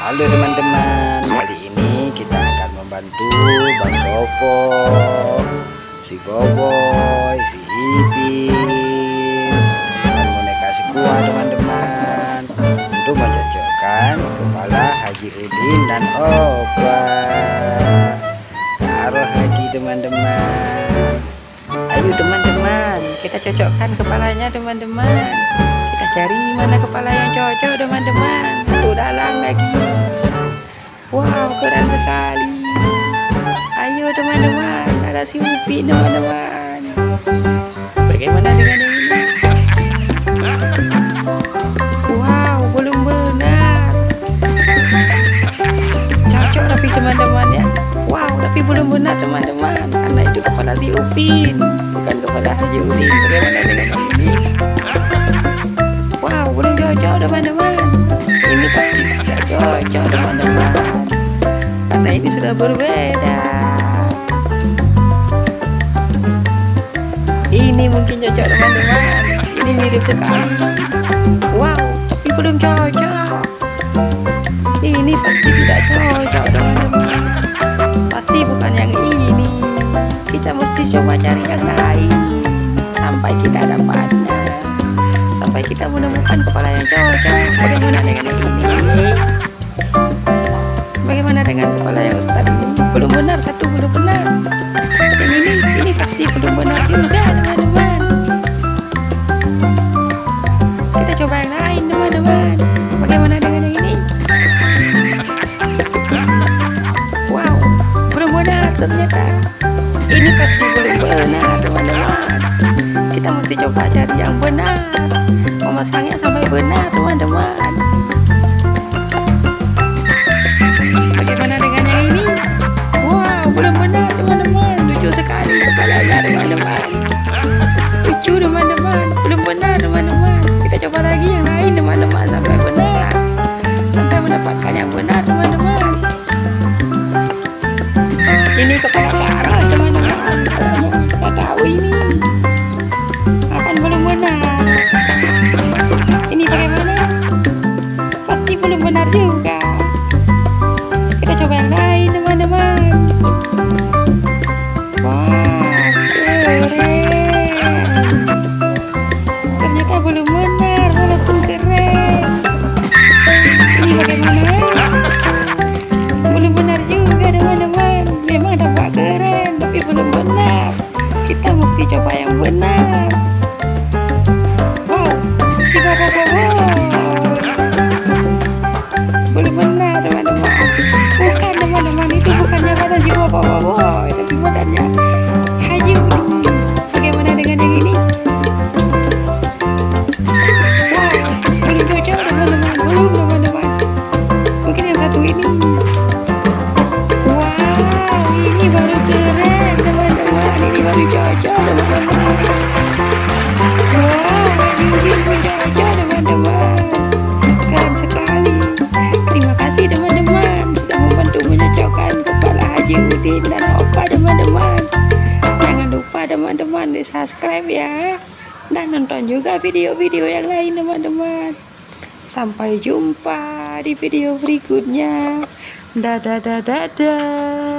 Halo teman-teman, kali ini kita akan membantu Bang Sopo, si Boboy, si Ipin, dan boneka si Kuah teman-teman, untuk mencocokkan kepala Haji Udin dan Opa. Taruh lagi teman-teman. Ayo teman-teman, kita cocokkan kepalanya teman-teman. Kita cari mana kepala yang cocok teman-teman. Tuh dalang lagi. Wow, keren sekali. Ayo teman-teman, ada si Upin teman-teman. Bagaimana dengan ini? Wow, belum benar. Cocok tapi teman-teman ya. Wow, tapi belum benar teman-teman. Karena itu kepala si Upin, bukan kepala Haji Udin. Bagaimana dengan ini? Wow, belum cocok teman-teman. Ini pasti tidak cocok teman-teman, karena ini sudah berbeda. Ini mungkin cocok teman-teman. Ini mirip sekali. Wow, tapi belum cocok. Ini pasti tidak cocok teman-teman. Pasti bukan yang ini. Kita mesti coba cari yang lain sampai kita dapatnya, sampai kita menemukan kepala yang cocok. Bagaimana dengan ini? Bagaimana dengan kepala yang Ustadz ini? Belum benar, satu belum benar. Yang ini pasti belum benar juga teman-teman. Kita coba yang lain teman-teman. Bagaimana dengan yang ini? Wow, belum benar ternyata. Ini pasti belum benar teman-teman. Kita mesti coba cari yang benar, memasangnya sampai benar teman-teman. Bagaimana dengan yang ini? Wow, belum benar teman-teman. Lucu sekali kepalanya teman-teman. Lucu teman-teman. Belum benar teman-teman. Kita coba lagi yang lain teman-teman sampai benar, sampai mendapatkan yang benar teman-teman. Ini kepala Karo teman-teman. Nggak tahu ini akan belum benar. Ini bagaimana? Pasti belum benar juga. Kita coba yang lain teman-teman. Wah, keren. Ternyata belum benar walaupun keren. Ini bagaimana? Belum benar juga teman-teman. Memang tampak keren tapi belum benar. Kita mesti coba yang benar. Wow, si Boboy. Belum benar teman-teman. Bukan teman-teman, itu bukannya pada si Boboy, tapi badannya Haji Udin. Bagaimana dengan yang ini? Wow, belum cocok teman-teman. Belum teman-teman. Mungkin yang satu ini. Wow, ini baru keren teman-teman. Ini baru cocok teman-teman. Wow, Haji Udin pun cocok teman-teman. Keren sekali. Terima kasih teman-teman sudah membantu menyocokkan kepala Haji Udin dan Opa teman-teman. Jangan lupa teman-teman di subscribe ya, dan nonton juga video-video yang lain teman-teman. Sampai jumpa di video berikutnya. Dadah dadah dadah.